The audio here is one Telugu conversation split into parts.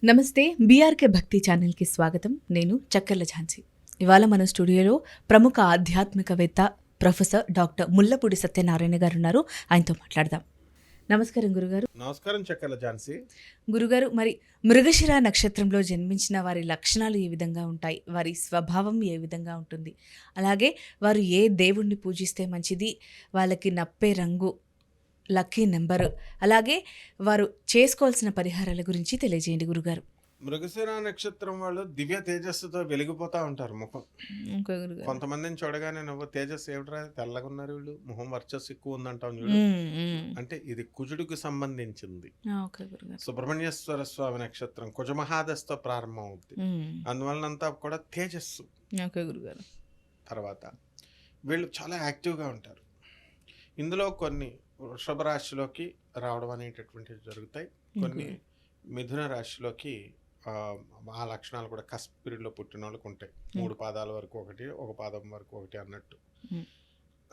నమస్తే. బీఆర్కే భక్తి ఛానల్కి స్వాగతం. నేను చక్కర్ల ఝాన్సీ. ఇవాళ మన స్టూడియోలో ప్రముఖ ఆధ్యాత్మికవేత్త ప్రొఫెసర్ డాక్టర్ ముల్లపూడి సత్యనారాయణ గారు ఉన్నారు. ఆయనతో మాట్లాడదాం. నమస్కారం గురుగారు. నమస్కారం చక్కర్ల ఝాన్సీ. గురుగారు, మరి మృగశిర నక్షత్రంలో జన్మించిన వారి లక్షణాలు ఏ విధంగా ఉంటాయి, వారి స్వభావం ఏ విధంగా ఉంటుంది, అలాగే వారు ఏ దేవుణ్ణి పూజిస్తే మంచిది, వాళ్ళకి నప్పే రంగు, లక్కీ నెంబరు, అలాగే వారు చేసుకోవాల్సిన పరిహారాల గురించి తెలియజేయండి గురుగారు. మృగశిర నక్షత్రం వాళ్ళు దివ్య తేజస్సుతో వెలిగిపోతా ఉంటారు ముఖం. కొంతమందిని చూడగానే నువ్వు తేజస్సు ఏమిట్రా తెల్లగా ఉన్నారు వీళ్ళు, మొహం వర్చస్సు ఎక్కువ ఉందంటాం చూడు. అంటే ఇది కుజుడికి సంబంధించింది. సుబ్రహ్మణ్యేశ్వర స్వామి నక్షత్రం కుజమహాదశతో ప్రారంభం అవుతుంది. అందువలనంతా కూడా తేజస్సు. తర్వాత వీళ్ళు చాలా యాక్టివ్గా ఉంటారు. ఇందులో కొన్ని వృషభ రాశిలోకి రావడం అనేటటువంటివి జరుగుతాయి. కొన్ని మిథున రాశిలోకి ఆ లక్షణాలు కూడా కస్ప్ పీరియడ్లో పుట్టిన వాళ్ళకి ఉంటాయి. 3 పాదాల వరకు ఒకటి, 1 పాదం వరకు ఒకటి అన్నట్టు.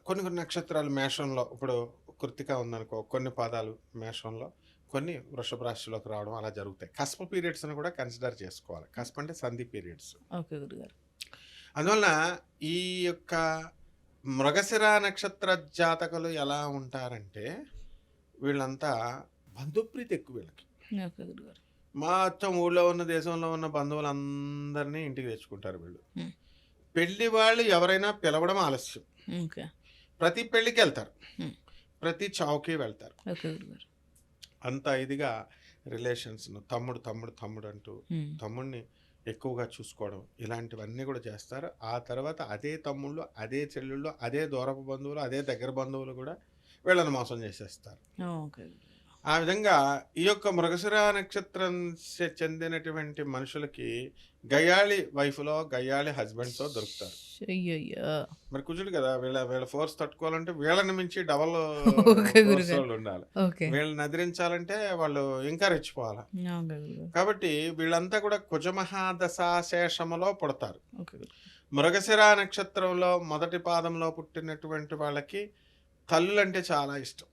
కొన్ని నక్షత్రాలు మేషంలో, ఇప్పుడు కృత్తిక ఉందనుకో, కొన్ని పాదాలు మేషంలో, కొన్ని వృషభ రాశిలోకి రావడం అలా జరుగుతాయి. కస్ప్ పీరియడ్స్ అని కూడా కన్సిడర్ చేసుకోవాలి. కస్ప్ అంటే సంధి పీరియడ్స్. అందువలన ఈ యొక్క మృగశిర నక్షత్ర జాతకులు ఎలా ఉంటారంటే వీళ్ళంతా బంధుప్రీతి ఎక్కువ. వీళ్ళకి మొత్తం ఊళ్ళో ఉన్న దేశంలో ఉన్న బంధువులందరినీ ఇంటికి తెచ్చుకుంటారు వీళ్ళు. పెళ్లి వాళ్ళు ఎవరైనా పిలవడం ఆలస్యం. ప్రతి పెళ్లికి వెళ్తారు, ప్రతి చావుకి వెళ్తారు. అంత ఇదిగా రిలేషన్స్, తమ్ముడు తమ్ముడు తమ్ముడు అంటూ తమ్ముడిని ఎక్కువగా చూసుకోవడం, ఇలాంటివన్నీ కూడా చేస్తారు. ఆ తర్వాత అదే తమ్ముళ్ళు, అదే చెల్లెళ్ళు, అదే దూరపు బంధువులు, అదే దగ్గర బంధువులు కూడా వీళ్ళని మోసం చేసేస్తారు. ఆ విధంగా ఈ యొక్క మృగశిర నక్షత్రం చెందినటువంటి మనుషులకి గయ్యాళి వైఫ్లో గయ్యాళి హస్బెండ్తో దొరుకుతారు. మరి కుజుడు కదా, వీళ్ళ ఫోర్స్ తట్టుకోవాలంటే వీళ్ళని మించి డబల్ ఉండాలి. వీళ్ళని ఎదిరించాలంటే వాళ్ళు ఇంకా రెచ్చిపోవాలి. కాబట్టి వీళ్ళంతా కూడా కుజమహాదశాశేషములో పుడతారు. మృగశిర నక్షత్రంలో మొదటి పాదంలో పుట్టినటువంటి వాళ్ళకి తల్లులు అంటే చాలా ఇష్టం.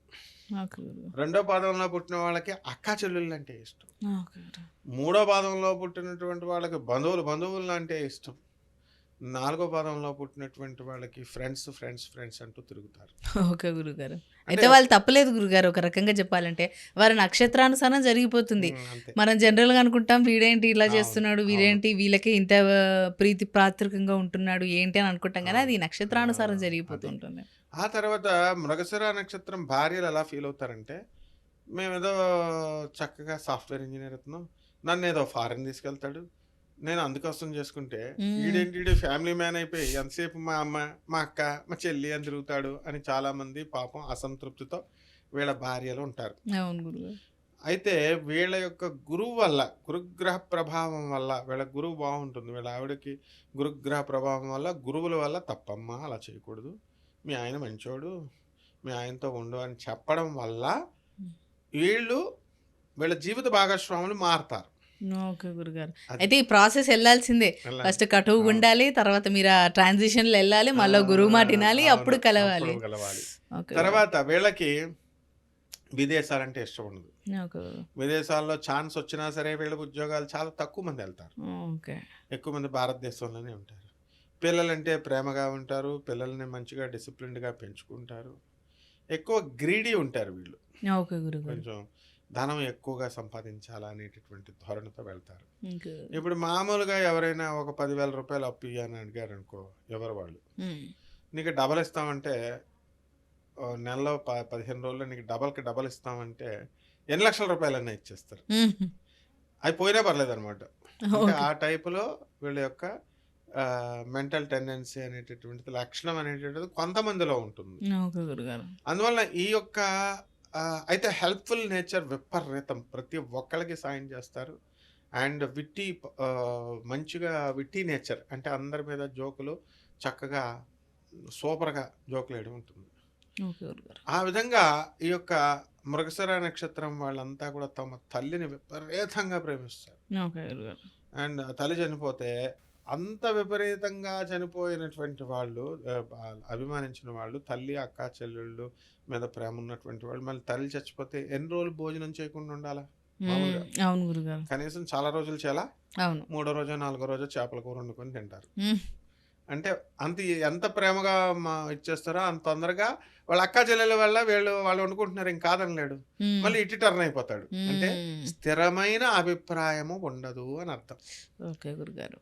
రెండో పాదంలో పుట్టిన వాళ్ళకి అక్కా చెల్లెళ్ళు అంటే ఇష్టం. మూడో పాదంలో పుట్టినటువంటి వాళ్ళకి బంధువులు అంటే ఇష్టం. 4వ పాదంలో పుట్టినటువంటి వాళ్ళకి ఫ్రెండ్స్ అంటూ తిరుగుతారు. ఓకే గురుగారు. అయితే వాళ్ళు తప్పలేదు గురుగారు. ఒక రకంగా చెప్పాలంటే వారి నక్షత్రానుసారం జరిగిపోతుంది. మనం జనరల్గా అనుకుంటాం వీడేంటి ఇలా చేస్తున్నాడు, వీడేంటి వీళ్ళకి ఇంత ప్రీతి ప్రాత్రికంగా ఉంటున్నాడు ఏంటి అని అనుకుంటాం, కానీ అది నక్షత్రానుసారం జరిగిపోతుంటుంది. ఆ తర్వాత మృగశిర నక్షత్రం భార్యలు ఎలా ఫీల్ అవుతారంటే, మేమేదో చక్కగా సాఫ్ట్వేర్ ఇంజనీర్ అవుతున్నాం, నన్ను ఏదో ఫారెన్ తీసుకెళ్తాడు, నేను అందుకోసం చేసుకుంటే వీడేంటి ఫ్యామిలీ మ్యాన్ అయిపోయి ఎంతసేపు మా అమ్మ, మా అక్క, మా చెల్లి అని తిరుగుతాడు అని చాలామంది పాపం అసంతృప్తితో వీళ్ళ భార్యలు ఉంటారు. అయితే వీళ్ళ యొక్క గురువు వల్ల, గురుగ్రహ ప్రభావం వల్ల, వీళ్ళ గురువు బాగుంటుంది, వీళ్ళ ఆవిడకి గురుగ్రహ ప్రభావం వల్ల, గురువుల వల్ల తప్పమ్మా అలా చేయకూడదు, మీ ఆయన మంచోడు, మీ ఆయనతో ఉండు అని చెప్పడం వల్ల వీళ్ళ జీవిత భాగస్వాములు మారుతారు. ఓకే గురుగారు. అయితే ఈ ప్రాసెస్ వెళ్ళాల్సిందే. ఫస్ట్ కటువు ఉండాలి, తర్వాత మీరు ఆ ట్రాన్సిషన్లో వెళ్ళాలి, మళ్ళీ గురువు మాట వినాలి, అప్పుడు కలవాలి. తర్వాత వీళ్ళకి విదేశాలంటే ఇష్టం ఉండదు. విదేశాల్లో ఛాన్స్ వచ్చినా సరే వీళ్ళ ఉద్యోగాలు చాలా తక్కువ మంది వెళ్తారు. ఎక్కువ మంది భారతదేశంలోనే ఉంటారు. పిల్లలంటే ప్రేమగా ఉంటారు, పిల్లల్ని మంచిగా డిసిప్లిన్డ్గా పెంచుకుంటారు. ఎక్కువ గ్రీడీ ఉంటారు వీళ్ళు. కొంచెం ధనం ఎక్కువగా సంపాదించాలనేటటువంటి ధోరణితో వెళ్తారు. ఇప్పుడు మామూలుగా ఎవరైనా ఒక 10,000 రూపాయలు అప్పు ఇవ్వని అడిగారు అనుకో, ఎవరు వాళ్ళు నీకు డబల్ ఇస్తామంటే, నెలలో 15 రోజుల్లో నీకు డబల్ ఇస్తామంటే ఎన్ని లక్షల రూపాయలన్నా ఇచ్చేస్తారు. అవి పోయినా పర్లేదు అనమాట. ఆ టైపులో వీళ్ళ యొక్క మెంటల్ టెండెన్సీ అనేటటువంటిది, లక్షణం అనేటటువంటిది కొంతమందిలో ఉంటుంది. అందువల్ల ఈ యొక్క అయితే హెల్ప్ఫుల్ నేచర్ విపరీతం, ప్రతి ఒక్కరికి సాయం చేస్తారు. అండ్ మంచిగా విట్టి నేచర్ అంటే అందరి మీద జోకులు, చక్కగా సూపర్గా జోకులు వేయడం ఉంటుంది. ఆ విధంగా ఈ యొక్క మృగశిర నక్షత్రం వాళ్ళంతా కూడా తమ తల్లిని విపరీతంగా ప్రేమిస్తారు. అండ్ తల్లి చనిపోతే అంత విపరీతంగా చనిపోయినటువంటి వాళ్ళు, అభిమానించిన వాళ్ళు, తల్లి అక్క చెల్లెళ్ళు మీద ప్రేమ ఉన్నటువంటి వాళ్ళు, మళ్ళీ తల్లి చచ్చిపోతే ఎన్ని రోజులు భోజనం చేయకుండా ఉండాలా? మామూలుగా అవును గురుగారు. కనీసం చాలా రోజులు చాలా అవును. 3వ రోజో 4వ రోజో చేపల కూర వండుకొని తింటారు. హ్మ్. అంటే ఎంత ప్రేమగా ఇచ్చేస్తారో అంత తొందరగా వాళ్ళ అక్క చెల్లెల వల్ల వాళ్ళు వండుకుంటున్నారు, ఇంక కాదనలేడు. హ్మ్. మళ్ళీ ఇటు టర్న్ అయిపోతాడు. అంటే హ్మ్. స్థిరమైన అభిప్రాయము ఉండదు అని అర్థం. ఓకే గురుగారు.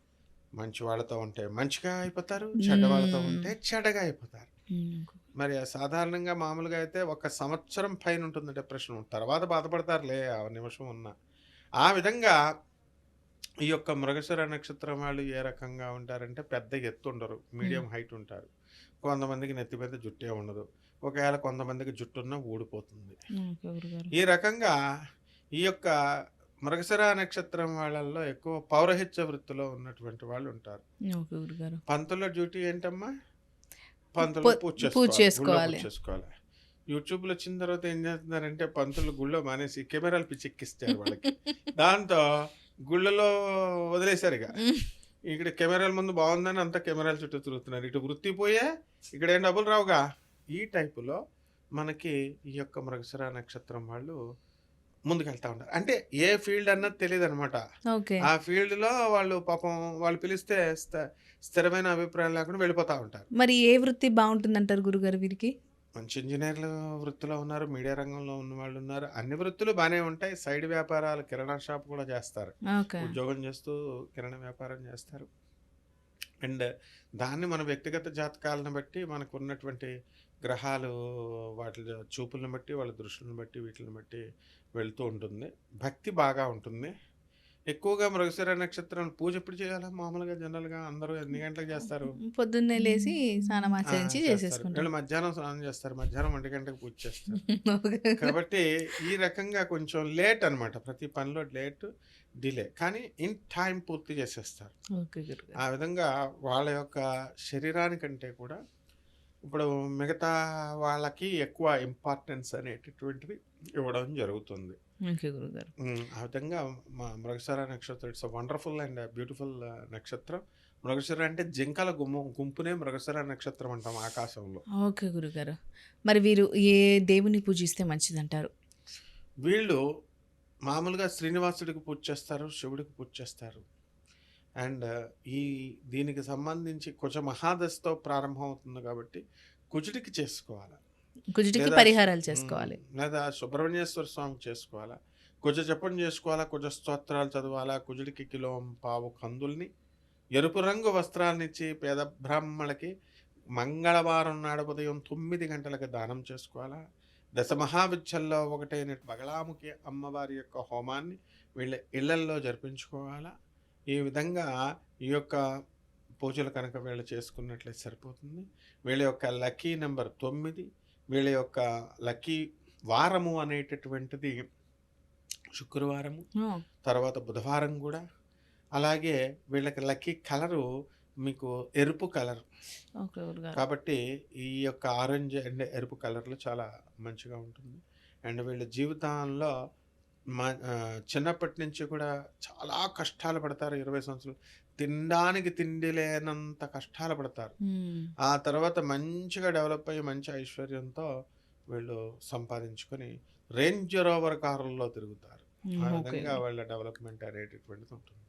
మంచి వాళ్ళతో ఉంటే మంచిగా అయిపోతారు, చెడ్డ వాళ్ళతో ఉంటే హ్మ్. చెడ్డగా అయిపోతారు. హ్మ్. మరి సాధారణంగా మామూలుగా అయితే 1 సంవత్సరం పైన ఉంటుంది డిప్రెషన్. తర్వాత బాధపడతారులే ఆ నిమిషం ఉన్నా. ఆ విధంగా ఈ యొక్క మృగశిర నక్షత్రం వాళ్ళు ఏ రకంగా ఉంటారంటే పెద్ద ఎత్తు ఉండరు, హ్మ్. మీడియం హైట్ ఉంటారు. కొంతమందికి నెత్తి మీద జుట్టే ఉండదు. ఒకవేళ కొంతమందికి జుట్టున్నా ఊడిపోతుంది. ఓకే గురుగారు. ఈ రకంగా ఈ యొక్క మృగశిర నక్షత్రం వాళ్ళల్లో ఎక్కువ పౌరహిత్య వృత్తిలో ఉన్నటువంటి వాళ్ళు ఉంటారు. ఓకే గురుగారు. పంతుల డ్యూటీ ఏంటమ్మా? పొ పంతులు పూజ పూజ చేసుకోవాలి, గుళ్ళో పూజ చేసుకోవాలి. చేసుకోవాలి. యూట్యూబ్‌లో వచ్చిన తర్వాత ఏం చేస్తున్నారంటే పంతులు గుళ్ళో మానేసి కెమెరాలు పిచ్చెక్కిస్తారు వాళ్ళకి. దాంతో గుళ్ళలో వదిలేశారిక. హ్మ్. ఇక్కడ కెమెరాల ముందు బాగుందని అంతా కెమెరాల చుట్టూ తిరుగుతున్నారు. ఇటు వృత్తి పోయే, ఇక్కడేం డబ్బులు రావుగా. ఈ టైపులో మనకి ఈ యొక్క మృగశిర నక్షత్రం వాళ్ళు ముందుకెళ్తా ఉంటారు. అంటే ఏ ఫీల్డ్ అన్నది తెలీదనమాట. ఓకే. ఆ ఫీల్డ్‌లో వాళ్ళు పాపం వాళ్ళు పిలిస్తే స్థిరమైన అభిప్రాయం లేకుండా వెళ్ళిపోతా ఉంటారు. మరి ఏ వృత్తి బావుంటుందంటారు గురుగారు వీరికి? మంచి ఇంజినీర్లు వృత్తిలో ఉన్నారు, మీడియా రంగంలో ఉన్నవాళ్ళు ఉన్నారు. అన్ని వృత్తులు బానే ఉంటాయి. సైడ్ వ్యాపారాలు కిరాణా షాప్ కూడా చేస్తారు. ఓకే. ఉద్యోగం చేస్తూ కిరాణా వ్యాపారం చేస్తారు. అండ్ దాన్ని మన వ్యక్తిగత జాతకాలను బట్టి మనకున్నటువంటి గ్రహాలు వాటి చూపులను బట్టి, వాళ్ళ దృష్టిని బట్టి, వీటిని బట్టి వెళ్తూ ఉంటుంది. భక్తి బాగా ఉంటుంది. ఎక్కువగా మృగశిర నక్షత్రం పూజ ఎప్పుడు చేయాలా? మామూలుగా జనరల్‌గా అందరూ ఎన్ని గంటలకు చేస్తారు? పొద్దున్నే లేసి స్నానమాచరించి చేస్తారు. చేసేసుకుంటారు. వీళ్ళు మధ్యాహ్నం స్నానం చేస్తారు. మధ్యాహ్నం 1 గంటకి పూజ చేస్తారు. ఓకే. కాబట్టి ఈ రకంగా కొంచెం లేట్ అనమాట. ప్రతి పనిలో డిలే. కానీ ఇన్ టైం పూర్తి చేసేస్తారు. ఓకే గురుగారు. ఆ విధంగా వాళ్ళ యొక్క శరీరానికంటే కూడా ఇప్పుడు మిగతా వాళ్ళకి ఎక్కువ ఇంపార్టెన్స్ అనేటటువంటిది ఇవ్వడం జరుగుతుంది. ఓకే గురుగారు. ఆ విధంగా మృగశిర నక్షత్రం ఇట్స్ వండర్ఫుల్ అండ్ బ్యూటిఫుల్ నక్షత్రం. మృగశిర అంటే జింకల గుంపునే మృగశిర నక్షత్రం అంటాం ఆకాశంలో. ఓకే గురుగారు. మరి వీరు ఏ దేవుని పూజిస్తే మంచిదంటారు? వీళ్ళు మామూలుగా శ్రీనివాసుడికి పూజ చేస్తారు, శివుడికి పూజ చేస్తారు. అండ్ దీనికి సంబంధించి కుజ మహాదశతో ప్రారంభం అవుతుంది కాబట్టి కుజుడికి చేసుకోవాలి. కుజుడికి లేదా పరిహారాలు చేసుకోవాలి. లేదా సుబ్రహ్మణ్యేశ్వర స్వామికి చేసుకోవాలా, కుజ జపం చేసుకోవాలా, కుజ స్తోత్రాలు చదవాలా, కుజుడికి కిలోంపావు కందుల్ని ఎరుపు రంగు వస్త్రాలనిచ్చి పేద బ్రాహ్మణులకి మంగళవారం నాడు ఉదయం 9 గంటలకు దానం చేసుకోవాలా. దశమహావిద్యల్లో ఒకటైన బగలాముఖి అమ్మవారి యొక్క హోమాన్ని వీళ్ళ ఇళ్లల్లో జరిపించుకోవాలా. ఈ విధంగా ఈ యొక్క పూజలు కనుక వీళ్ళు చేసుకున్నట్లయితే సరిపోతుంది. వీళ్ళ యొక్క లక్కీ నెంబర్ 9. వీళ్ళ యొక్క లక్కీ వారము అనేటటువంటిది శుక్రవారము, ఓహ్! తర్వాత బుధవారం కూడా. అలాగే వీళ్ళకి లక్కీ కలరు మీకు ఎరుపు కలర్. ఓకే గురుగారు. కాబట్టి ఈ యొక్క ఆరెంజ్ అండ్ ఎరుపు కలర్‌లో చాలా మంచిగా ఉంటుంది. అండ్ వీళ్ళ జీవితంలో చిన్నప్పటి నుంచి కూడా చాలా కష్టాలు పడతారు. 20 సంవత్సరాలు తినడానికి తిండి లేనంత కష్టాలు పడతారు. హ్మ్. ఆ తర్వాత మంచిగా డెవలప్ అయ్యి మంచి ఐశ్వర్యంతో వీళ్ళు సంపాదించుకొని రేంజ్ రోవర్ కారుల్లో తిరుగుతారు. ఆ ఓకే. విధంగా వాళ్ళ డెవలప్‌మెంట్ అనేటటువంటిది ఉంటుంది.